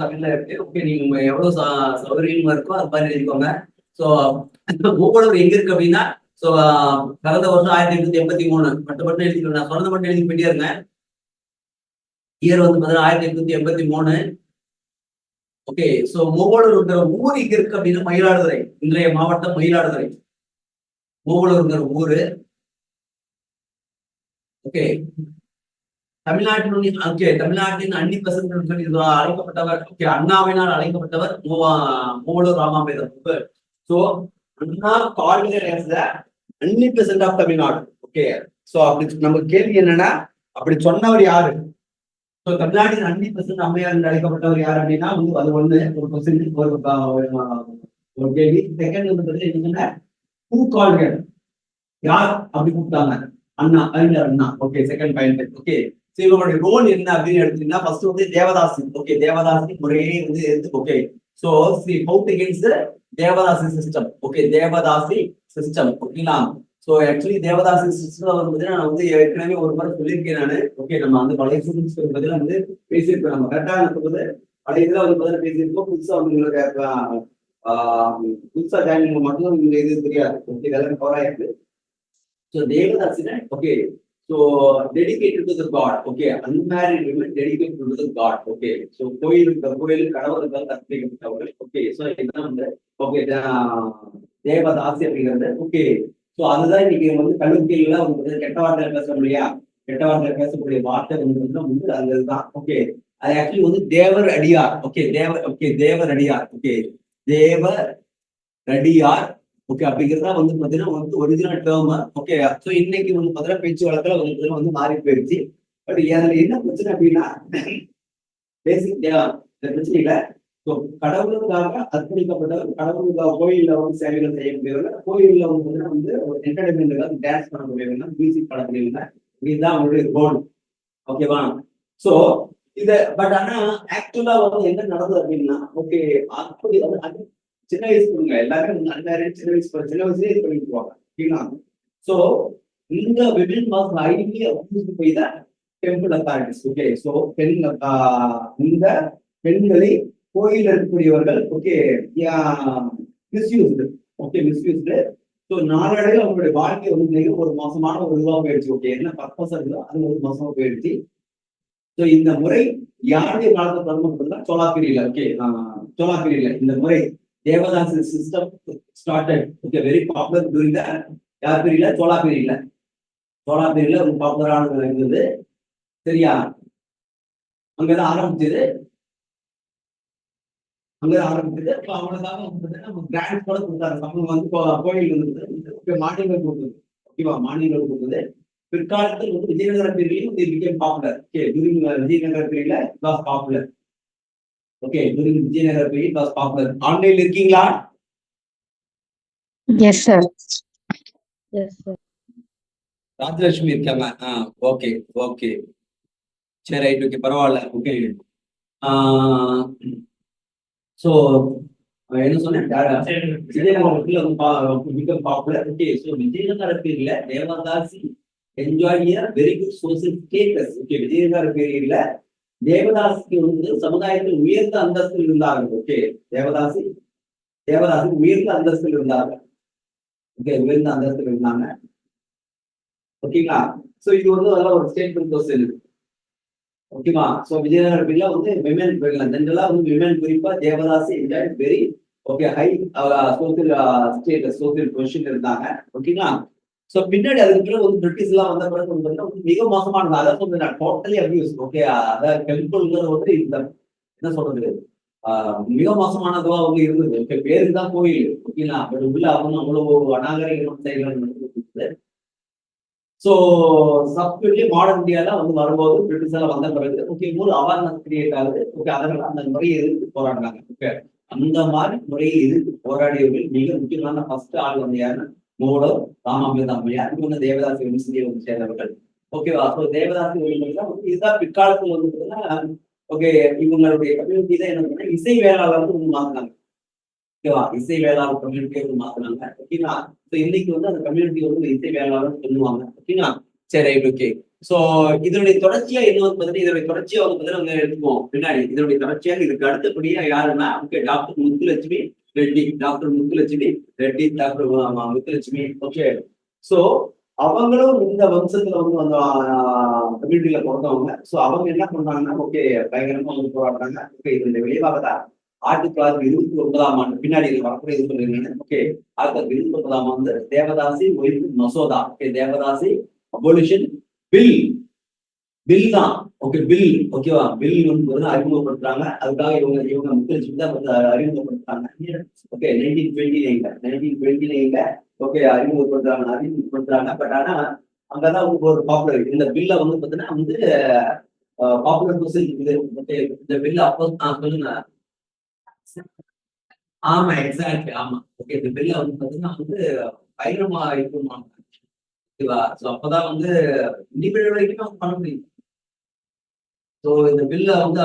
தமிழ்ல இருக்கு. ஓகே, நீங்க எவ்வளவு சௌகரியமா இருக்கோ அது மாதிரி எழுதிக்கோங்க. ஸோ மூவலூர் எங்க இருக்கு அப்படின்னா, ஸோ கடந்த வருஷம் 1883 மட்டும் எழுதிக்கணும். நான் சொன்னது மட்டும் எழுதி போயிட்டே இருங்க. இயர் வந்து பார்த்தீங்கன்னா 1883. ஓகே, ஸோ மூவலூர்ங்கிற ஊர் இங்க இருக்கு அப்படின்னா மயிலாடுதுறை, இன்றைய மாவட்டம் மயிலாடுதுறை. மூவலூர்ங்கிற ஊரு. ஓகே, தமிழ்நாட்டின் அன்னி பெசன்ட் சொல்லி அழைக்கப்பட்டவர். ஓகே, அண்ணாவினால் அழைக்கப்பட்டவர் Moovalur Ramamirtham. So Anna called as the Annie Besant of Tamil Nadu. Okay, so அப்படி நமக்கு கேள்வி என்னன்னா, அப்படி சொன்னவர் யாரு? சோ தமிழ்நாட்டின் அன்னி பெசன்ட் அம்மையார் என்று அழைக்கப்பட்டவர் யார் அப்படின்னா அது ஒண்ணு ஒரு கொஸ்டின், ஒரு கேள்வி. செகண்ட் வந்து என்னன்னா, who called her? யார் அப்படி கூப்பிட்டாங்க? Anna, Arignar Anna. Okay, second point. Okay, இவங்களுடைய ரோல் என்ன அப்படின்னு எடுத்தீங்கன்னா, ஃபர்ஸ்ட் வந்து தேவதாசி. ஓகே, தேவதாசி முறையே வந்து எடுத்து. Okay, so fought against devadasi system. Okay, devadasi system. ஓகேங்களா? சோ ஆக்சுவலி தேவதாசி சிஸ்டம் வந்து நான் வந்து ஏற்கனவே ஒரு முறை சொல்லியிருக்கேன் நானு. ஓகே, நம்ம வந்து பழைய ஸ்டூடெண்ட்ஸ் பதிலாக வந்து பேசியிருக்கோம். நம்ம கரெக்டா வந்து பழைய இதுல வந்து பதிலாக பேசியிருக்கோம். புதுசா வந்து உங்களுக்கு புதுசா ஜாயின் மட்டும் இந்த இது தெரியாது. ஓகே, இதெல்லாம் கவர் ஆயிருக்கு. So Devadasina, okay, so dedicated to the God, okay, unmarried women dedicated to the God, okay, so கோயில் கடவுளுக்கு கற்பிக்கப்பட்டவர்கள். ஓகே, so இதுதான் வந்து ஓகே தேவதாசி அப்படிங்கிறது. ஓகே, ஸோ அதுதான் இன்னைக்கு வந்து கல்லூரியில வந்து கெட்ட வார்த்தையில பேச முடியா, கெட்ட வார்த்தையில பேசக்கூடிய வார்த்தை வந்து அந்த இதுதான். ஓகே, அது ஆக்சுவலி வந்து தேவர் அடியார். ஓகே, தேவர் அடியார். ஓகே, தேவர் அடியார். ஓகே, அப்படிங்கிறதா வந்து பாத்தீங்கன்னா வந்து ஒரிஜினல் டேர்ம். ஓகே, ஸோ இன்னைக்கு வந்து பாத்தீங்கன்னா பேச்சு வழக்கில் வந்து மாறி போயிடுச்சு. பட் அதுல என்ன பிரச்சனை அப்படின்னா, பேசிக் பிரச்சனை இல்லை. ஸோ கடவுளுக்காக அர்ப்பணிக்கப்பட்டவர், கடவுளுக்காக கோயில்ல வந்து சேவைகள் செய்யக்கூடியவர்கள், கோயில்ல வந்து பாத்தீங்கன்னா வந்து ஒரு என்டர்டைன்மெண்ட்டுக்காக டான்ஸ் பண்ணக்கூடியவங்க, மியூசிக் பண்ணக்கூடியவங்க, இதுதான் அவங்களுடைய கோல். ஓகேவா? ஸோ இத பட் ஆனா ஆக்சுவலா வந்து என்ன நடந்தது அப்படின்னா, ஓகே, அப்படி வந்து சின்ன வயசு கொடுங்க எல்லாரும் சின்ன வயசுலேயே இது பண்ணிட்டு போவாங்க. ஓகேங்களா? சோ இந்த women was highly abused by the temple authorities. Okay, so இந்த பெண்களை கோயில் இருக்கக்கூடியவர்கள் okay misused. Okay, misused. So நாளடைவில் அவங்களுடைய வாழ்க்கை வந்து ஒரு மோசமான ஒரு இதுவாக போயிடுச்சு. ஓகே, என்ன பர்பஸ் இருக்குதோ அது ஒரு மோசமா போயிடுச்சு. ஸோ இந்த முறை யாருடைய காலத்தை தொடர்பு சோலாப்பிரியில. ஓகே, சோலாப்பிரியில இந்த முறை Devadasi system started. Okay, very popular during the யார் பீரியட்ல? சோழா பீரியட்ல. சோழா பீரியட்ல ஒரு பாப்புலரானது இருந்தது. சரியா? அங்கதான் ஆரம்பிச்சது. அவங்களுக்காக வந்து கிராண்ட் கூட கொடுத்தாரு. அவங்க வந்து கோயில் வந்து மாநிலங்கள் கொடுத்தது. ஓகேவா? மாநிலங்கள் கொடுத்தது. பிற்காலத்தில் வந்து விஜயநகர பீரியட்லயும் பாப்புலர். ஓகே, during விஜயநகர பீரியட்ல was popular. Okay, during Vijayanagar period was popular. Online இருக்கீங்களா? Yes sir. Yes sir. Rajalakshmi இருக்காங்க. ஓகே ஓகே, சரி, ரைட், ஓகே, பரவாயில்ல. ஓகே, ஸோ என்ன சொன்னேன், விஜயநகரத்தில் வந்து பாப்புலர். ஓகே, ஸோ விஜயநகர பீரியட்ல devadasi enjoy very good social status. Okay, Vijayanagara பீரியட்ல தேவதாசிக்கு வந்து சமுதாயத்தில் உயர்ந்த அந்தஸ்தில் இருந்தார்கள். ஓகே, தேவதாசி உயர்ந்த அந்தஸ்தில் இருந்தார்கள். ஓகே, உயர்ந்த அந்தஸ்தில் இருந்தாங்க. ஓகேங்களா? சோ இது வந்து அதெல்லாம் ஒரு ஸ்டேட்மெண்ட் கொஸ்டின். ஓகேவா? சோ விஜயநகர பீரியட்ல வந்து விமன் ஜெனரலா வந்து விமன் குறிப்பா devadasi enjoy very okay high social status, social position இருந்தாங்க. ஓகேங்களா? சோ பின்னாடி அதுக்கு வந்து பிரிட்டிஷ் எல்லாம் வந்த பிறகு வந்து மிக மோசமானது. அதான் சொல்றேன், டோட்டலி அபியூஸ். ஓகே, அதாவது டெம்பிள்ங்கிறது வந்து இந்த என்ன சொல்றது, மிக மோசமானதுவா வந்து இருந்தது. ஓகே, பேருக்கு தான் கோயில். ஓகேங்களா? பட் உள்ள அவங்க அவ்வளவு அநாகரிக செயல்கள். சோ சப்ஸ்டியூட்லி மாடர்ன் இந்தியால வந்து வரும்போது பிரிட்டிஷால வந்த பிறகு ஓகே ஒரு அவேர்னஸ் கிரியேட் ஆகுது. ஓகே, அதனால அந்த முறையை எதிர்த்து போராடினாங்க. ஓகே, அந்த மாதிரி முறையை எதிர்த்து போராடியவர்கள் மிக முக்கியமான ஃபர்ஸ்ட் ஆள் வந்து யாருன்னா மூவலூர் ராமாமிர்தம் அம்மையார். இவங்க தேவதாசி வம்சத்தை வந்து சேர்ந்தவர்கள். ஓகேவா? ஸோ தேவதாசி வழிமுறைதான் இதுதான் பிற்காலத்தில் வந்து ஓகே இவங்களுடைய கம்யூனிட்டி தான் என்ன பண்ணா இசை வேளாளர் வந்து மாத்தினாங்க. ஓகேவா? இசை வேளாளர் கம்யூனிட்டியை வந்து மாத்தினாங்க. ஓகேங்களா? ஸோ இன்னைக்கு வந்து அந்த கம்யூனிட்டி வந்து இசை வேளாளர் சொல்லுவாங்க. ஓகேங்களா? சரி, ரைட், ஓகே. சோ இதனுடைய தொடர்ச்சியா என்ன வந்து பாத்தீங்கன்னா இதனுடைய தொடர்ச்சியா வந்து பாத்தீங்கன்னா எடுத்துக்குவோம் பின்னாடி இதனுடைய தொடர்ச்சியாக இதுக்கு அடுத்தபடியா யாருன்னா okay doctor Muthulakshmi Reddy doctor Muthulakshmi Reddy doctor Muthulakshmi okay so அவங்களும் இந்த வம்சத்துல வந்து அந்த கம்யூனிட்டியில பிறந்தவங்க சோ அவங்க என்ன பண்றாங்கன்னா ஓகே பயங்கரமா வந்து போராடுறாங்க ஓகே இதனுடைய விளைவாக தான் 1929 பின்னாடி வரக்கூடிய இது சொல்றீங்க ஓகே 1929 தேவதாசி ஒழிப்பு மசோதா okay devadasi abolition bill bill தான் ஓகே பில் ஓகேவா பில் வந்து அறிமுகப்படுத்துறாங்க அதுக்காக இவங்க முக்கிய தான் வந்து அறிமுகப்படுத்துறாங்க ஓகே 1929 ஓகே அறிமுகப்படுத்துறாங்க பட் ஆனா அங்கதான் ஒரு பாப்புலர் இந்த பில்ல வந்து பாத்தீங்கன்னா வந்து பாப்புலர் கொஸ்டின் இருக்குது ஓகே இந்த பில்ல அப்போ சொல்லுங்க ஆமா எக்ஸாக்ட் ஆமா ஓகே இந்த பில்ல வந்து பாத்தீங்கன்னா வந்து பயங்கரமா இருக்குமாங்க ஓகேவா சோ அப்பதான் வந்து இண்டிபெண்டன்ட் வரைக்கும் அவங்க பண்ண முடியும் சோ இந்த பில்ல வந்து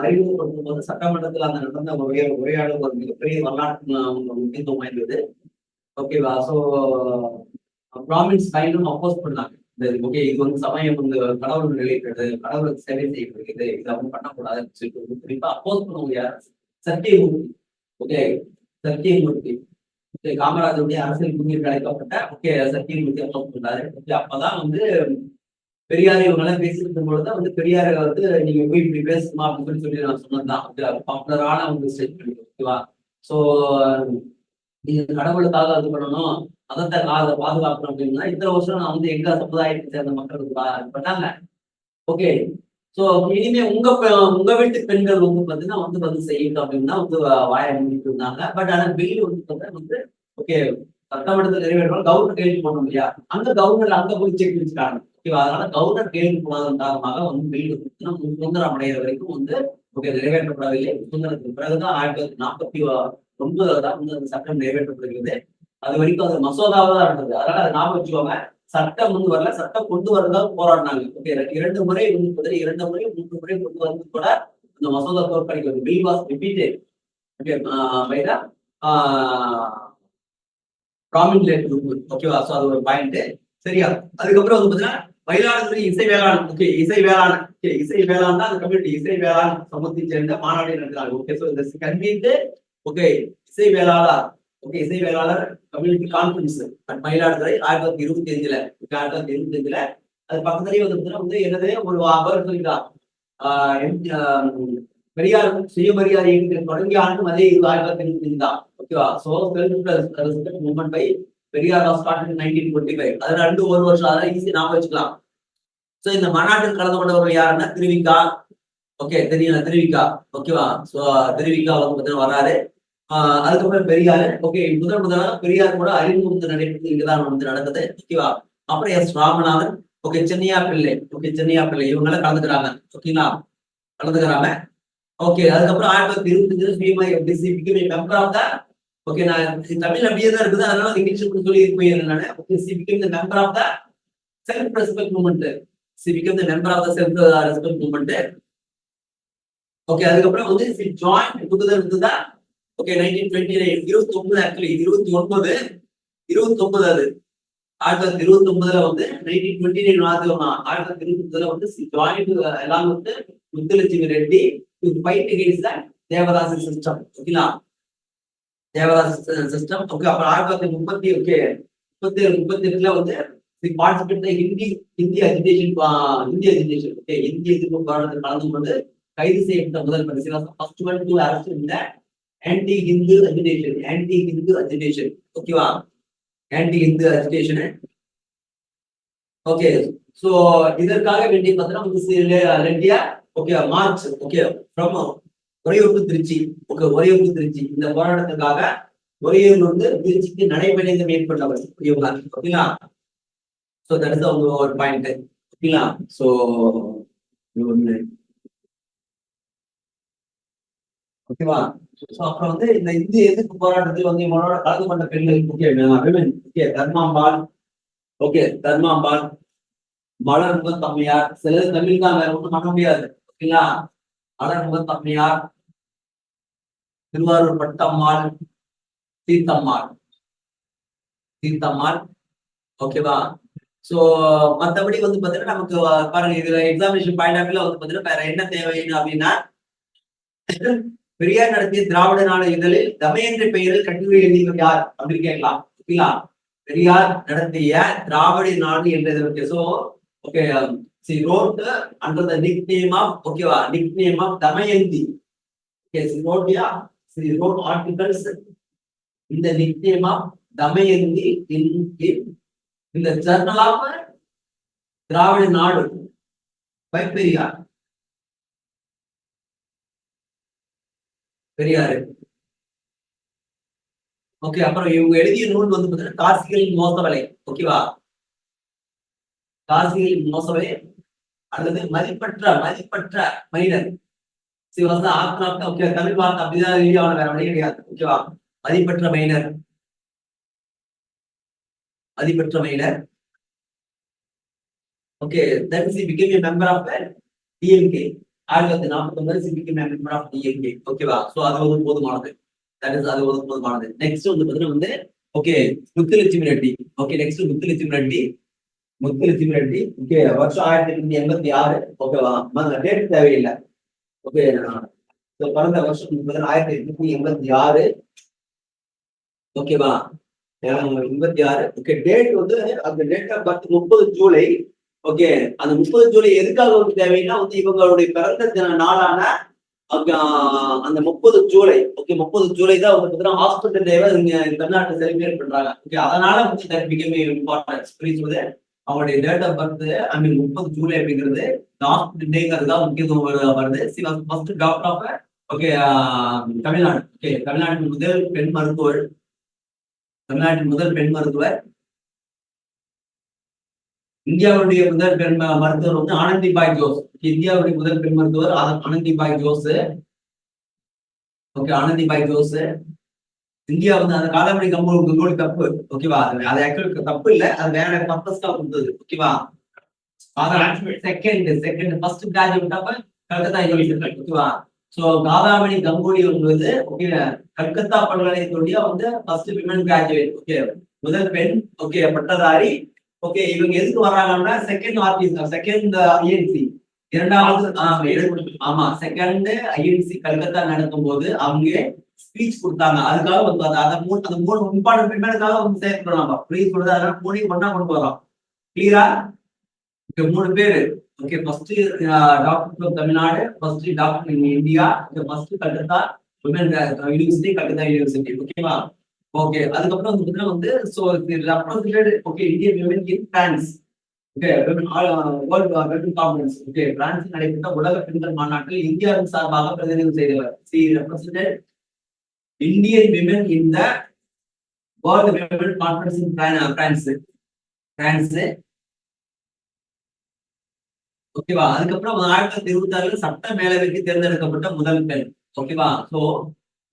அறிமுகப்படுத்தும் போது சட்டமன்றத்துல அந்த நடந்த உரையாடல் ஒரு மிகப்பெரிய வரலாற்று முக்கியத்துவம் வாய்ந்தது ஓகேவா சோ பிராமின்ஸ் கைண்டும் அப்போஸ் பண்ணாங்க ஓகே இது வந்து சமயம் வந்து கடவுள் ரிலேட்டடு கடவுளுக்கு சேவை செய்யப்படுகிறது இது அவங்க பண்ணக்கூடாதுன்னு சொல்லிட்டு குறிப்பா அப்போஸ் பண்ணுவாங்க யார் சத்தியமூர்த்தி ஓகே சத்தியமூர்த்தி ஓகே காமராஜருடைய அரசியல் குடிநீர் அழைக்கப்பட்ட ஓகே சத்தியமூர்த்தி அப்போஸ் பண்ணாரு ஓகே அப்பதான் வந்து பெரியார் இவங்க எல்லாம் பேசிட்டு இருக்கும் பொழுது வந்து பெரியார வந்து நீங்க போய் இப்படி பேசுமா அப்படின்னு சொல்லி நான் சொன்னதுதான் பாப்புலரான வந்து ஸ்டேட்மெண்ட் ஓகேவா சோ நீங்க கடவுளுக்காக அது பண்ணணும் மதத்தை பாதுகாக்கணும் அப்படின்னா இந்த வருஷம் நான் வந்து எங்க சமுதாயத்தை சேர்ந்த மக்களுக்கு பண்ணாங்க ஓகே சோ இனிமே உங்க வீட்டு பெண்கள் வந்து பாத்தீங்கன்னா வந்து செய்யணும் அப்படின்னா வந்து வாய மூடிட்டு இருந்தாங்க பட் ஆனா பில் வந்து பார்த்தீங்கன்னா வந்து ஓகே சட்டமன்றத்தில் நிறைவேற்ற கவர்னர் கேள்வி போடணும் இல்லையா அந்த கவர்னர் அங்க போய் செக் வச்சுக்காங்க ஓகேவா அதனால கவர்னர் கேள்வி போனதன் காரணமாக வந்து பில் சுதந்திரம் அடைகிற வரைக்கும் வந்து ஓகே நிறைவேற்றப்படவில்லை சுதந்திரத்துக்கு பிறகுதான் 1949 தான் வந்து அந்த சட்டம் நிறைவேற்றப்படுகிறது அது வரைக்கும் அது மசோதாவா தான் இருந்தது அதனால அதை ஞாபகம் வச்சுக்கோங்க சட்டம் வந்து வரல சட்டம் கொண்டு வரதான் போராடினாங்க ஓகே 2 முறை வந்து 2 முறை 3 முறை கொண்டு வந்து கூட அந்த மசோதா தோற்கடிக்கிறது bill was repeated okay by the prominent group ஓகேவா சோ அது ஒரு பாயிண்ட் சரியா அதுக்கப்புறம் வந்து பாத்தீங்கன்னா மயிலாடுதுறை இசை வேளாண் ஓகே இசை வேளாண் ஓகே இசை வேளாண் தான் அந்த கம்யூனிட்டி இசை வேளாண் சமூகத்தை சேர்ந்த மாநாடு நடத்துறாங்க ஓகே சோ இந்த கன்வீன்ட் ஓகே இசை வேளாளர் ஓகே இசை வேளாளர் கம்யூனிட்டி கான்ஃபரன்ஸ் மயிலாடுதுறை 1925 அது பக்கத்துலயே வந்து என்னது ஒரு அவர் சொல்லிட்டார் பெரியார் சுயமரியாதை இயக்கத்தில் தொடங்கிய ஆண்டு அதே 1925 தான் ஓகேவா so self movement by Periyar was started in 1925 அது 2 வருஷம் அதெல்லாம் ஈஸி ஞாபகம் வச்சுக்கலாம் சோ இந்த மாநாட்டில் கலந்து கொண்டவர்கள் யாருன்னா திருவிக்கா ஓகே தெரியல திருவிக்கா ஓகேவா சோ திருவிக்கா வந்து பார்த்தீங்கன்னா வராரு அதுக்கப்புறம் பெரியாரு ஓகே முதலாக பெரியார் கூட அறிமுகம் நடைபெற்று இங்கதான் வந்து நடக்குது ஓகேவா அப்புறம் எஸ் ராமநாதன் ஓகே சென்னையா பிள்ளை ஓகே சென்னையா பிள்ளை இவங்க எல்லாம் கலந்துக்கிறாங்க ஓகேங்களா கலந்துக்கிறாங்க ஓகே அதுக்கப்புறம் 1925 மெம்பர் ஆஃப் த ஓகே நான் தமிழ் அப்படியே தான் இருக்குது அதனால இங்கிலீஷ் சொல்லி போயிருந்தேன் நான் okay she become the member of the self respect movement she become the member of the self respect movement okay அதுக்கப்புறம் வந்து சி ஜாயின் புதுதர் இருந்ததா ஓகே 1929 29 ஆக்சுவலி 29 அது 1929 வந்து 1929 வந்து சி ஜாயின் எல்லாம் வந்து Muthulakshmi Reddy to fight against the devadasi system ஓகேங்களா devadasi system okay அப்புறம் 1930 ஓகே 38 வந்து participate Hindi agitation okay Hindi எதிர்ப்பு போராட்டத்தில் கலந்து கொண்டு கைது செய்யப்பட்ட முதல் பரிசீலனை ஃபர்ஸ்ட் ஒன் டு அரெஸ்ட் இந்த ஆன்டி ஹிந்து அஜிடேஷன் ஓகேவா anti Hindu agitation okay so இதற்காக வேண்டிய பார்த்தீங்கன்னா ரெட்டியா okay march okay from Uraiyur Trichy okay Uraiyur Trichy இந்த போராட்டத்துக்காக உறையூர் வந்து திருச்சிக்கு நடைபயணம் மேற்கொண்டவர் இவங்க ஓகேங்களா சோ தட் இஸ் ஒரு பாயிண்ட் ஓகேங்களா சோ ஓகேவா சோ அப்புறம் வந்து இந்த இந்திய எதிர்ப்பு போராட்டத்தில் வந்து இவங்களோட கலந்து கொண்ட பெண்கள் ஓகே தர்மாம்பாள் ஓகே தர்மாம்பாள் மலர்முக தம்மையார் சிலது தமிழ் தான் வேற ஒன்றும் பண்ண முடியாது ஓகேங்களா மலர்முக தம்மையார் திருவாரூர் பட்டம்மாள் தீர்த்தம்மாள் ஓகேவா சோ மத்தபடி வந்து பாத்தீங்கன்னா நமக்கு பாருங்க இதுல எக்ஸாமினேஷன் பாயிண்ட் ஆஃப் வியூல வந்து பாத்தீங்கன்னா வேற என்ன தேவைன்னு அப்படின்னா பெரியார் நடத்திய திராவிட நாடு இதழில் தமயந்திரி பெயரில் கட்டுரை எழுதியவர் யார் அப்படின்னு கேட்கலாம். ஓகேங்களா? பெரியார் நடத்திய திராவிட நாடு என்றது. So okay, she wrote under the nickname of, ஓகேவா, nickname of Damayanti. Okay, she wrote articles in the nickname of Damayanti in the journal of திராவிட நாடு by பெரியார். பெரியாரு. ஓகே, அப்புறம் இவங்க எழுதிய நூல் வந்து பாத்தீங்கன்னா காசிகளின் மோசவலை. ஓகேவா? காசிகளின் மோசவலை அல்லது மதிப்பற்ற மைனர். சிவசா ஆக்ராப்ட். ஓகே, தமிழ் வார்த்தை அப்படிதான் எழுதி அவன வேற வழி கிடையாது. ஓகேவா? மதிப்பற்ற minor. Okay, that is he became a member of DMK. 1949 he became a member of DMK. ஓகேவா? சோ அது ஒரு போதுமானது. That is அது ஒரு போதுமானது. நெக்ஸ்ட் வந்து பாத்தீங்கன்னா வந்து okay Muthulakshmi Reddy. Okay, next Muthulakshmi Reddy. Okay, வருஷம் 1886. ஓகேவா? டேட் தேவையில்லை. ஓகே, பிறந்த வருஷம் 1886. ஓகேவா? 86. ஓகே, டேட் வந்து அந்த date of birth 30 July. Okay, அந்த 30 ஜூலை எதுக்காக வந்து தேவைன்னா வந்து இவங்களுடைய பிறந்த நாளான அந்த 30 ஜூலை. ஓகே, 30 ஜூலை தான் வந்து பாத்தீங்கன்னா ஹாஸ்பிட்டல் டேவை தமிழ்நாட்டில் செலிப்ரேட் பண்றாங்க. ஓகே, அதனால வந்து தட் பிகம் இம்பார்ட்டன்ஸ். புரியுது? அவங்களுடைய டேட் ஆஃப் பர்த் 30 ஜூலை அப்படிங்கிறது ஹாஸ்பிட்டல் டேங்கிறது தான் முக்கியத்துவம் வருது. First doctor of okay Tamil Nadu. Okay, தமிழ்நாட்டின் முதல் பெண் மருத்துவர். இந்தியாவுடைய முதல் பெண் மருத்துவர் வந்து ஆனந்திபாய் ஜோஸ். இந்தியாவுடைய முதல் பெண் மருத்துவர் ஆனந்திபாய் ஜோஸ். ஓகே, ஆனந்திபாய் ஜோஸ். இந்தியா வந்து அந்த காலாமணி கங்கோலி தப்பு. ஓகேவா? அது ஆக்சுவலி தப்பு இல்ல, அது வேற பர்பஸ்க்காக கொடுத்தது. ஓகேவா? Second first graduate of Calcutta university. ஓகேவா? சோ காதாமணி கங்கோலி வந்து ஓகே கல்கத்தா பல்கலைக்கழகத்துடைய வந்து ஃபர்ஸ்ட் விமன் கிராஜுவேட். ஓகே, முதல் பெண் ஓகே பட்டதாரி. ஓகே, இவங்க எதுக்கு வர்றாங்கன்னா செகண்ட் ஐஎன்சி இரண்டாவது செகண்ட் ஐஎன்சி கல்கத்தா நடக்கும் போது அவங்க ஸ்பீச் கொடுத்தாங்க. அதுக்காக வந்து அந்த மூணு இம்பார்ட்டன்ட் விமனுக்காக வந்து சேர்க்கிறோம். நம்ம ப்ளீஸ் கொடுத்து அதெல்லாம் மூணையும் ஒண்ணா கொண்டு வரோம். கிளியரா? ஓகே, 3 பேரு. Okay, first doctor Tamil Nadu, first doctor in India, first Calcutta women university, Calcutta university. ஓகேவா? ஓகே, அதுக்கப்புறம் வந்து பாத்தீங்கன்னா வந்து so represented okay Indian women in France. Okay, world women conference. Okay, பிரான்சில் நடைபெற்ற உலக பெண்கள் மாநாட்டில் இந்தியாவின் சார்பாக பிரதிநிதித்துவம் செய்தவர். C represented Indian women in the world women conference in France. ஓகேவா? அதுக்கப்புறம் 1926 சட்ட மேலவைக்கு தேர்ந்தெடுக்கப்பட்ட முதல் பெண். ஓகேவா? சோ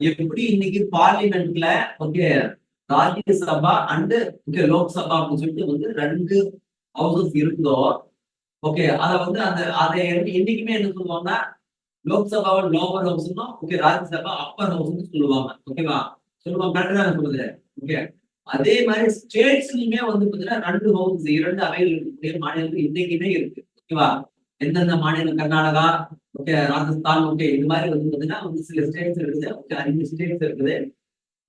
எப்படி இன்னைக்கு பார்லிமெண்ட்ல okay Rajya Sabha and okay Lok Sabha அப்படின்னு சொல்லிட்டு வந்து 2 ஹவுசஸ் இருக்குதோ, ஓகே அத வந்து அதை என்னைக்குமே என்ன சொல்லுவாங்கன்னா லோக்சபாவை லோவர் ஹவுஸ்னும் ஓகே ராஜ்யசபா அப்பர் ஹவுஸ்னு சொல்லுவாங்க. ஓகேவா? சொல்லுவாங்க. கரெக்டா தான் சொல்லுது. ஓகே, அதே மாதிரி ஸ்டேட்ஸ்லயுமே வந்து பாத்தீங்கன்னா 2 ஹவுஸ் 2 அவைகள் இருக்கக்கூடிய மாநிலங்கள் இன்னைக்குமே இருக்கு. ஓகேவா? எந்தெந்த மாநிலம் கர்நாடகா, ஓகே ராஜஸ்தான், ஓகே இது மாதிரி வந்து பாத்தீங்கன்னா வந்து சில ஸ்டேட்ஸ் இருக்குது. ஓகே 5 ஸ்டேட்ஸ் இருக்குது.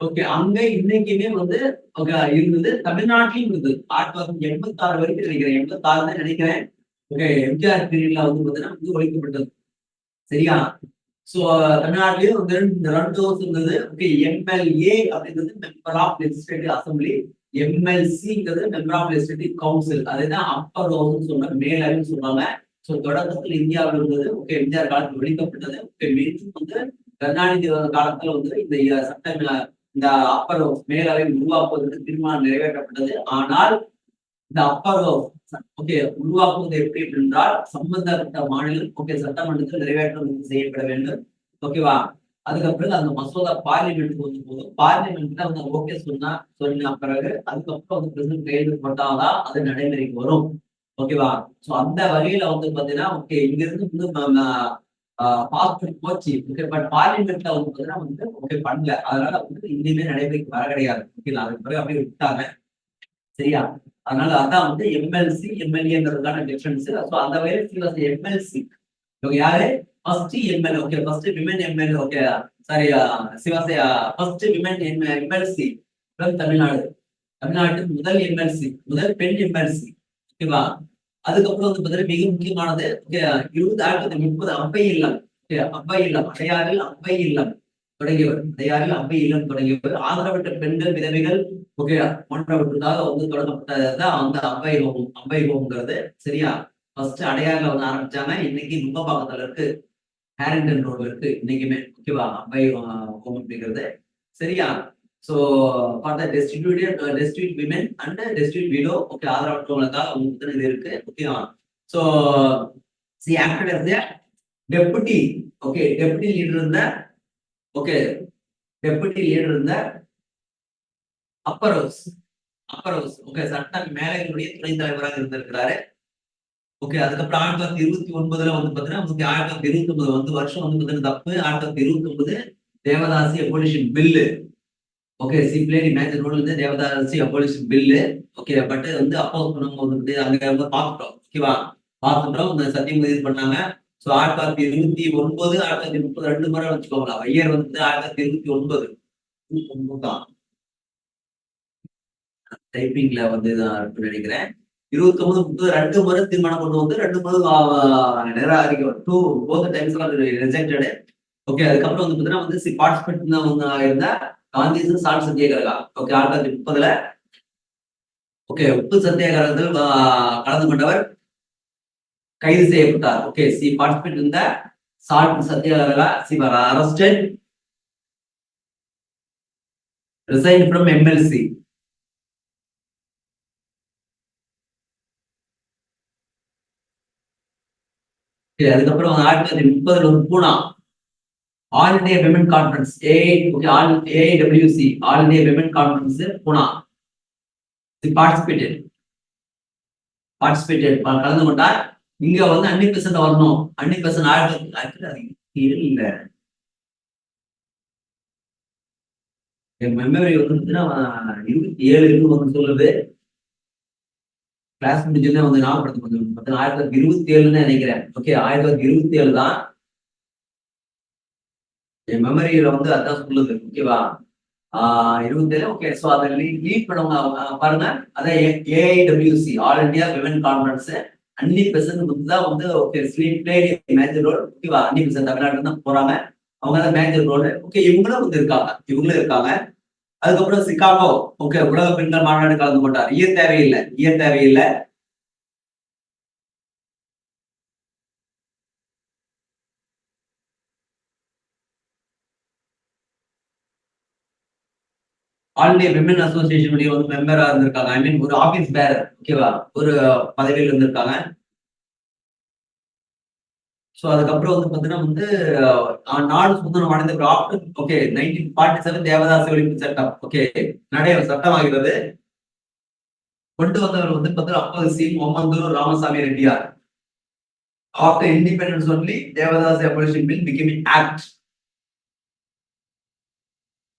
ஓகே, அங்க இன்னைக்குமே வந்து ஓகே இருந்தது. தமிழ்நாட்டிலும் இருந்தது. 1986 வரைக்கும் நினைக்கிறேன். 86 தான் நினைக்கிறேன். ஓகே, எம்ஜிஆர் பீரியட்ல வந்து பாத்தீங்கன்னா வந்து ஒழிக்கப்பட்டது. சரியா? சோ தமிழ்நாட்டிலயும் வந்து 2 ஹவுஸ் இருந்தது. ஓகே, எம்எல்ஏ அப்படிங்கிறது மெம்பர் ஆஃப் லெஜிஸ்லேட்டிவ் அசம்பிளி, எம்எல்சிங்கிறது மெம்பர் ஆஃப் லெஜிஸ்லேட்டிவ் கவுன்சில். அதுதான் அப்பர் ஹவுஸ்ன்னு சொல்றாங்க, மேலவைன்னு சொல்றாங்க. சோ தொடக்கத்தில் இந்தியாவில் இருந்தது. ஓகே, எம்ஜிஆர் காலத்தில் ஒழிக்கப்பட்டது. ஓகே, மீண்டும் வந்து கருணாநிதி காலத்துல வந்து இந்த சட்டம் இந்த அப்பர் ஹவுஸ் மேலவை உருவாக்குவதற்கு தீர்மானம் நிறைவேற்றப்பட்டது. ஆனால் இந்த அப்பர் ஹவுஸ் ஓகே உருவாக்குவது எப்படி என்றால் சம்பந்தப்பட்ட மாநிலம் ஓகே சட்டமன்றத்தில் நிறைவேற்றம் செய்யப்பட வேண்டும். ஓகேவா? அதுக்கப்புறம் அந்த மசோதா பார்லிமெண்ட் போது பார்லிமெண்ட்ல வந்து ஓகே சொன்ன பிறகு அதுக்கப்புறம் வந்து பிரசிடன்ட் கைது போட்டாதான் அது நடைமுறைக்கு வரும். ஓகேவா? சோ அந்த வகையில வந்து பாத்தீங்கன்னா ஓகே இங்க இருந்து வந்து பாஸ்போர்ட் போச்சு. ஓகே, பட் பார்லிமெண்ட்ல வந்து பாத்தீங்கன்னா வந்து ஓகே பண்ணல. அதனால வந்து இனிமே நடைமுறைக்கு வர கிடையாது. ஓகே, அதுக்கு பிறகு அப்படியே விட்டாங்க. சரியா? அதனால அதான் வந்து எம்எல்சி எம்எல்ஏங்கிறதுக்கான டிஃபரன்ஸ். ஸோ அந்த வகையில் எம்எல்சி இவங்க யாரு? First MLA. Okay, first women MLA. Okay, sorry, சிவாசி ஃபர்ஸ்ட் விமன் எம்எல்சி தமிழ்நாடு. தமிழ்நாட்டின் முதல் எம்எல்சி, முதல் பெண் எம்எல்சி. ஓகேவா? அதுக்கப்புறம் வந்து பார்த்தீங்கன்னா மிக முக்கியமானது 1930 அம்பை இல்லம். அம்பை இல்லம், அடையாறில் அம்பை இல்லம் தொடங்கியவர். அடையாறில் அம்பை இல்லம் தொடங்கியவர். ஆதரவற்ற பெண்கள், விதவைகள் ஓகே போன்றவற்றுக்காக வந்து தொடங்கப்பட்டதுதான் வந்து அம்பை ஹோமம். அம்பை ஹோம்ங்கிறது சரியா? ஃபர்ஸ்ட் அடையாறுல வந்து ஆரம்பிச்சாங்க. இன்னைக்கு நுங்கம்பாக்கத்துல இருக்கு, ஹேரிங்டன் ரோட்ல இருக்கு இன்னைக்குமே. ஓகேவா? அம்பை ஹோம் அப்படிங்கிறது சரியா? So for the destitute women and destitute widow okay ஆதரவற்றவங்களுக்காக உங்களுக்கு இது இருக்கு. ஓகேவா? So she acted as a deputy. Okay, deputy leader இருந்த ஓகே டெபுட்டி லீடர் இருந்த upper house. Upper house okay சட்ட மேலவையினுடைய துணைத் தலைவராக இருந்திருக்கிறாரு. ஓகே, அதுக்கப்புறம் 1929 வந்து பாத்தீங்கன்னா 1929 வந்து வருஷம் வந்து பாத்தீங்கன்னா தப்பு. 1929 devadasi abolition bill. Okay, she played major role வந்து devadasi abolition bill. Okay, but வந்து அப்போஸ் பண்ணும்போது அங்க வந்து பார்த்துட்டோம். ஓகேவா? பார்த்துட்டோம். இந்த சத்தியம் இது பண்ணாங்க. ஸோ 1929 1930 2 முறை வச்சுக்கோங்களா. ஐயர் வந்து 1929 தான் டைப்பிங்ல வந்து நினைக்கிறேன். 29 30 2 முறை தீர்மானம் கொண்டு வந்து 2 முறை நிராகரிக்க two both times rejected. Okay, அதுக்கப்புறம் வந்து பாத்தீங்கன்னா வந்து பார்ட்டிசிபேட் இருந்த Gandhiji salt satyagraha. Okay, 1930 okay உப்பு சத்தியாகிரகத்தில் கலந்து கொண்டவர் கைது செய்யப்பட்டார். ஓகே, சி பார்ட்டிசிபேட் இந்த salt satyagraha. She were arrested, resign from MLC. அதுக்கப்புறம் 1930 வந்து Poona all India women conference AIWC all India women conference Poona participated கலந்து கொண்டார். இங்க வந்து 100% வரணும். 100% இல்ல. என் மெமரி வந்து 27 வந்து சொல்லுது. கிளாஸ் முடிஞ்சதுல வந்து ஞாபகப்படுத்த கொஞ்சம் 1927 நினைக்கிறேன். ஓகே, 1927 தான் என் மெமரியில வந்து அதான் சொல்லுது. ஓகேவா? 27 ஓகே. ஸோ அதை லீட் பண்ணவங்க பாருங்க. அதான் AIWC all India women conference 100% தான் வந்து okay sleep played major role. ஓகேவா? 100% தமிழ்நாட்டுல தான் போறாங்க. அவங்க தான் மேஜர் ரோல். ஓகே, இவங்களும் வந்து இருக்காங்க. அதுக்கப்புறம் சிகாகோ ஓகே உலக பெண்கள் மாநாடு கலந்து கொண்டார். இயர் தேவையில்லை. ஆல் இந்தியா விமன் அசோசியேஷனுடைய வந்து மெம்பரா இருந்திருக்காங்க. ஐ மீன் ஒரு ஆபீஸ் பேரர். ஓகேவா? ஒரு பதவியில் இருந்திருக்காங்க. ஸோ அதுக்கப்புறம் வந்து பாத்தீங்கன்னா வந்து நாடு சுதந்திரம் அடைந்த ஆஃப்டர் ஓகே 1947 தேவதாசி ஒழிப்பு சட்டம் ஓகே சட்டமாகிறது. கொண்டு வந்தவர் வந்து பாத்தீங்கன்னா அப்போது she Omandur Ramasamy Reddiyar. After independence only devadasi abolition bill became act.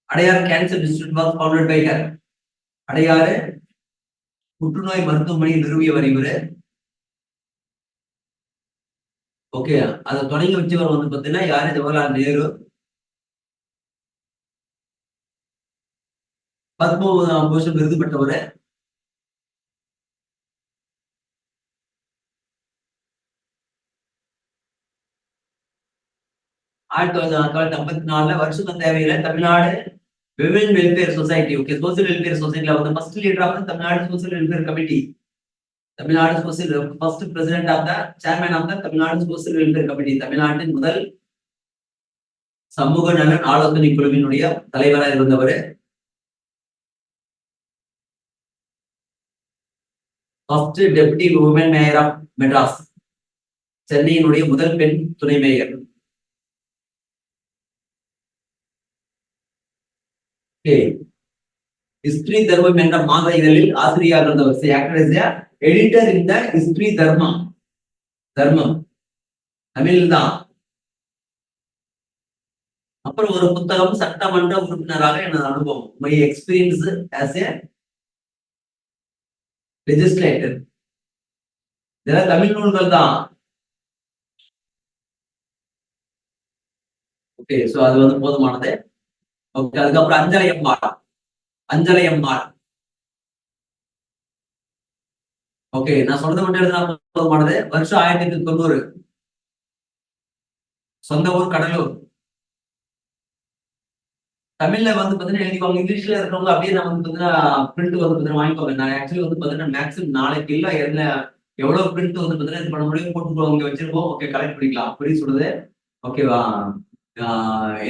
Adyar cancer institute was founded by her. Adyar புற்றுநோய் மருத்துவமனை நிறுவியவர் இவரு. ஓகே, அதை தொடங்கி வச்சவர் வந்து பாத்தீங்கன்னா யாரு? ஜவஹர்லால் நேரு. பத்மபூஷன் விருது பெற்றவர். ஆயிரத்தி 1954 வருஷம் தேவையில்லை Tamil Nadu women welfare society. Okay, social welfare சொசைட்டில வந்து first leader of Tamil Nadu social welfare committee. Tamil Nadu social first president of the chairman of the Tamil Nadu social welfare committee. தமிழ்நாட்டின் முதல் சமூக நலன் ஆலோசனை குழுவினுடைய தலைவராக இருந்தவர். First deputy woman mayor of Madras. சென்னையினுடைய முதல் பெண் துணை மேயர். ஹிஸ்டரி தர்மம் என்ற மாத இதழில் ஆசிரியர் இருந்தவர். எடிட்டர் இந்த ஹிஸ்டரி தர்மம் தமிழ் தான். அப்புறம் ஒரு புத்தகம் சட்டமன்ற உறுப்பினராக எனது அனுபவம் my experience as a legislator, இதெல்லாம் தமிழ் நூல்கள் தான். ஓகே, சோ அது வந்து போதுமானது. ஓகே, அதுக்கப்புறம் அஞ்சலையம்மாள். அஞ்சலையம்மாள். ஓகே, நான் சொல்றது மட்டும் எழுதினா போதுமானது. வருஷம் 1890. சொந்த ஊர் கடலூர். தமிழ்ல வந்து பாத்தீங்கன்னா எழுதிக்கோங்க. இங்கிலீஷ்ல இருக்கிறவங்க அப்படியே நான் வந்து பாத்தீங்கன்னா பிரிண்ட் வந்து பாத்தீங்கன்னா வாங்கிக்கோங்க. நான் ஆக்சுவலி வந்து பாத்தீங்கன்னா மேக்ஸிமம் நாளைக்கு இல்ல என்ன எவ்வளவு பிரிண்ட் வந்து பாத்தீங்கன்னா இது பண்ண முடியும் போட்டு இங்க வச்சிருக்கோம். ஓகே, கலெக்ட் பண்ணிக்கலாம். அப்படி சொல்றது ஓகேவா?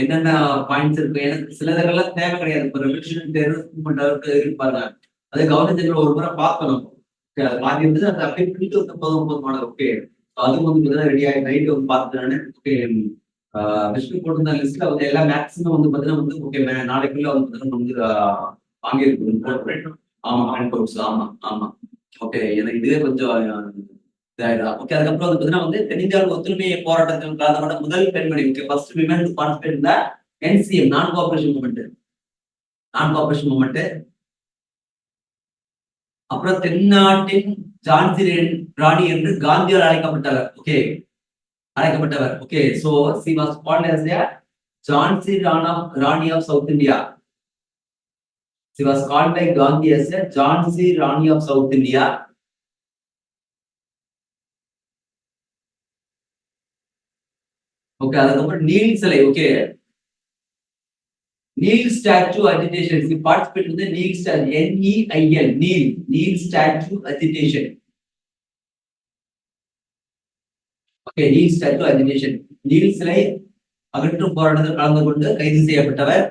என்னென்ன பாயிண்ட்ஸ் இருக்கு, எனக்கு சிலதெல்லாம் தேவை கிடையாது. இப்போ ரெவல்யூஷன் டெரரிஸ்ட் இருப்பாங்க, அதை கவர்மெண்ட் ஒரு முறை பார்க்கணும். பாதி வந்து அது அப்படியே பிரிண்ட் வந்து போதுமானது. ஓகே, அது வந்து பாத்தீங்கன்னா ரெடி ஆகி நைட்டு வந்து பார்த்துட்டானே. ஓகே, விஷ்ணு போட்டிருந்த லிஸ்ட்ல வந்து எல்லாம் மேக்ஸிமம் வந்து பாத்தீங்கன்னா வந்து ஓகே நாளைக்குள்ள வந்து பாத்தீங்கன்னா வந்து வாங்கியிருக்கு. ஆமா, ஹேண்ட் அவுட்ஸ். ஆமா ஆமா. ஓகே, எனக்கு இதுவே கொஞ்சம் இதாயிடும். ஓகே, அதுக்கப்புறம் வந்து பாத்தீங்கன்னா வந்து தென்னிந்தியாவில் ஒத்துழைமை போராட்டத்தில் கலந்து கொண்ட முதல் பெண்மணி. Okay, first women to participate இந்த NCM, non cooperation movement. Non cooperation movement. அப்புறம் தென்னாட்டின் ஜான்சி ராணி என்று காந்தியால் அழைக்கப்பட்டவர். ஓகே, அழைக்கப்பட்டவர். Okay, so she was called as a Jhansi Rani of South India. She was called by Gandhi as a Jhansi Rani of South India. Okay, அதுக்கப்புறம் Neil சிலை. Okay, Neil statue agitation. she participated in the Neil statue, NEIL, Neil statue agitation. Okay, Neil statue agitation, Neil சிலை அகற்றும் போராட்டத்தில் கலந்து கொண்டு கைது செய்யப்பட்டவர்.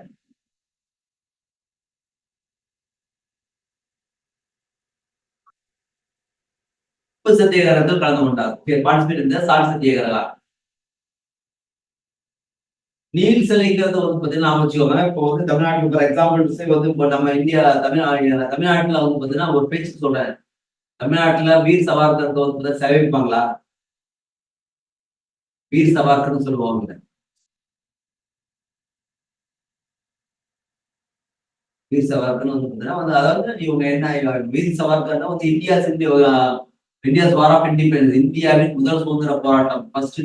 உப்பு சத்தியாகிரகத்தில் கலந்து கொண்டார். ஓகே, பார்ட்டிசிபேட் இந்த சால் சத்தியாகிரகா. நீல் சிலைங்கிறது வந்து பாத்தீங்கன்னா வச்சுக்கோங்க. இப்போ வந்து தமிழ்நாட்டுக்கு ஃபார் எக்ஸாம்பிள் வந்து இப்போ நம்ம இந்தியா தமிழ்நாட்டுல வந்து பாத்தீங்கன்னா ஒரு பேச்சு சொல்றேன். தமிழ்நாட்டுல வீர் சவார்கருக்கு வந்து சிலை வைப்பாங்களா? வீர் சவார்கர்னு சொல்லுவாங்க. வீர் சவார்கர்னு வந்து பாத்தீங்கன்னா வந்து அதாவது இவங்க என்ன வீர் சவார்கர்னா வந்து இந்தியாஸ் வார் ஆஃப் இண்டிபெண்டன்ஸ், இந்தியாவின் முதல் சுதந்திர போராட்டம். ஃபர்ஸ்ட்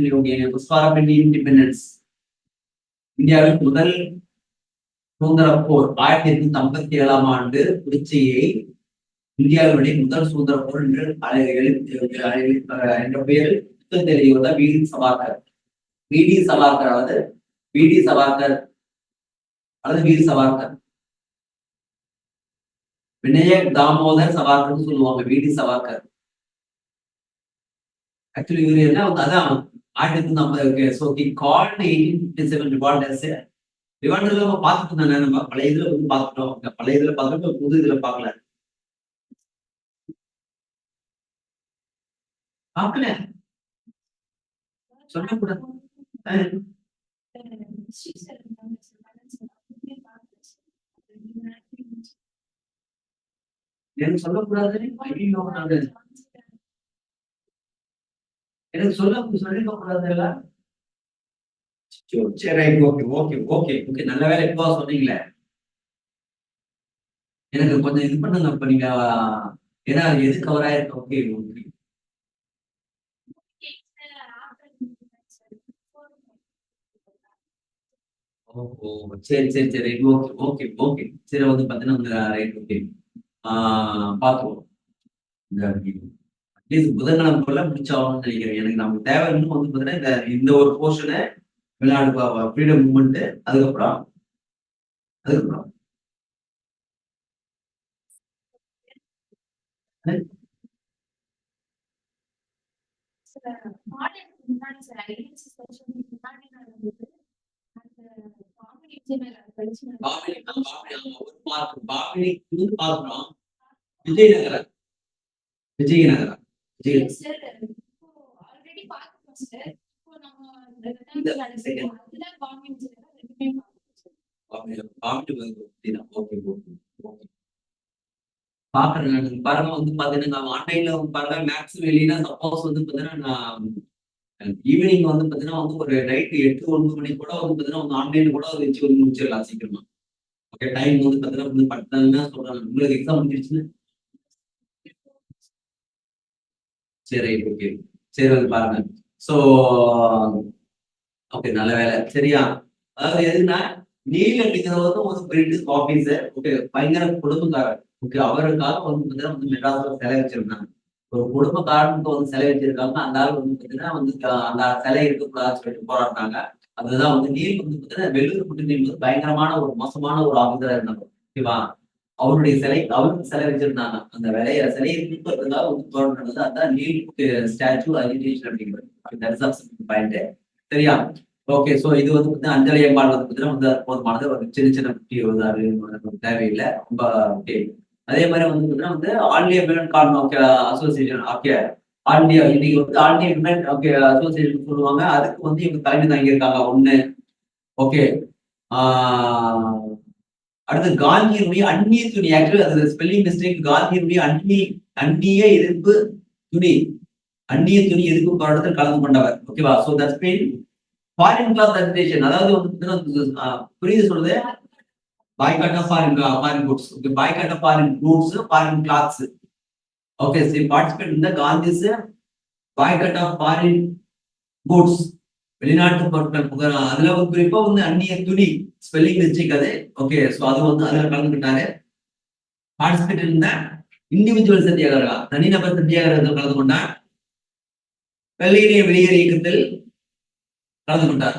வார் ஆஃப் இண்டிபெண்டன்ஸ், இந்தியாவின் முதல் சுதந்திர போர் 1857ஆம் ஆண்டு புதுச்சேரியை இந்தியாவுடைய முதல் சுதந்திர போர் என்று என்ற பெயரில் தெரிவித்த வீர் சவார்கர். விடி சவார்கர் அல்லது விடி சவார்கர் அல்லது வீர் சவார்கர். விநாயக் தாமோதர் சவார்கர்னு சொல்லுவாங்க, விடி சவார்கர். ஆக்சுவலி இவர் என்ன அதான் 1850. So he called 1857 revolt as a revolt. நம்ம பார்த்துட்டு தானே, நம்ம பழைய இதுல வந்து பார்த்துட்டோம். பழைய இதுல பார்த்துட்டு புது இதுல பார்க்கல. பார்க்கல சொல்லக்கூடாது. எனக்கு சொல்லக்கூடாது. எனக்கு சொல்லிக்க கூடாது. சரி, ஓகே ஓகே ஓகே ஓகே, நல்ல வேலை இப்போ சொன்னீங்களே. எனக்கு கொஞ்சம் இது பண்ணுங்க இப்ப நீங்க, ஏன்னா எது கவர் ஆயிருக்கு. Okay okay. ஓஹோ, சரி சரி சரி, ஓகே ஓகே ஓகே. சரி வந்து பாத்தீங்கன்னா ரைட். ஓகே, பாத்துருவோம். புதன்கிழமை முடிச்சாகணும்னு நினைக்கிறேன். எனக்கு நமக்கு தேவை இன்னும் வந்து பாத்தீங்கன்னா இந்த ஒரு போர்ஷனை வெளிநாடு ஃப்ரீடம் மூவ்மெண்ட், அதுக்கப்புறம் விஜயநகரம். விஜயநகரம் பாக்குறேன். பாருங்க வந்து பாத்தீங்கன்னா ஆன்லைன்ல பாருங்க மேக்ஸிமம் இல்லைன்னா சப்போஸ் வந்து பாத்தீங்கன்னா நான் ஈவினிங் வந்து பாத்தீங்கன்னா வந்து ஒரு நைட்டு 8-9 மணி கூட வந்து பாத்தீங்கன்னா ஆன்லைன்ல கூட வச்சு வந்து முடிச்சிடலாம் சீக்கிரமா. ஓகே, டைம் வந்து பாத்தீங்கன்னா வந்து 10 சொல்றாங்க. உங்களுக்கு எக்ஸாம் முடிஞ்சிருச்சுன்னு சரி ஓகே சரி வந்து பாருங்க சோ ஓகே நல்ல வேலை சரியா அதாவது எதுனா நீல் அப்படிங்கிறது ஒரு பிரிட்டிஷ் ஆபீசர் ஓகே பயங்கர குடும்பக்காரர் ஓகே அவருக்காக வந்து பார்த்தீங்கன்னா வந்து மெட்ராஸ்ல சிலை வச்சிருந்தாங்க ஒரு குடும்பக்காரனுக்கு வந்து சிலை வச்சிருக்காங்க அந்த ஆள் வந்து பார்த்தீங்கன்னா வந்து அந்த சிலை இருக்கக்கூடாதுன்னு சொல்லிட்டு போராடினாங்க அதுதான் வந்து நீல் வந்து பார்த்தீங்கன்னா வெள்ளூர் குட்டிநீல் வந்து பயங்கரமான ஒரு மோசமான ஒரு ஆபீசரா இருந்தாங்க ஓகேவா அவருடைய சிலை அவருக்கு சிலை வச்சிருந்தாங்க அந்த விலைய சிலையை தூக்கிறதுக்காக வந்து போராடினது அதான் நீல் ஸ்டாச்சு அஜிடேஷன் அப்படிங்கிறது பாயிண்ட் சரியா ஓகே சோ இது வந்து பார்த்தீங்கன்னா அஞ்சலி அம்பாள் வந்து பார்த்தீங்கன்னா வந்து போதுமானது ஒரு சின்ன சின்ன குட்டி வருதாரு தேவையில்லை ரொம்ப ஓகே அதே மாதிரி வந்து பார்த்தீங்கன்னா வந்து all India women corn okay association okay all India இன்னைக்கு வந்து all India women okay association சொல்லுவாங்க அதுக்கு வந்து இவங்க தலைமை தாங்கியிருக்காங்க ஒண்ணு ஓகே அடுத்து காந்தியினுடைய அந்நிய துணி ஆக்சுவலி அது ஸ்பெல்லிங் மிஸ்டேக் காந்தியினுடைய அந்நிய எதிர்ப்பு துணி அந்நிய துணி எதிர்ப்பு போராட்டத்தில் கலந்து கொண்டவர் ஓகேவா so that's mean foreign cloth agitation அதாவது வந்து புரியுது சொல்றது boycott of foreign goods okay boycott of foreign goods foreign clothes okay she participate இந்த Gandhi's boycott of foreign goods வெளிநாட்டு பொருட்கள் அதுல வந்து குறிப்பா வந்து அந்நிய துணி ஸ்பெல்லிங் மிஸ்டேக் அது ஓகே சோ அது வந்து அதுல கலந்துக்கிட்டாரு பார்ட்டிசிபேட் இருந்த இண்டிவிஜுவல் சத்தியாகிரகா தனிநபர் சத்தியாகிரகத்தில் கலந்து கொண்டார் வெள்ளையிலேயே வெளியேற இயக்கத்தில் கலந்து கொண்டார்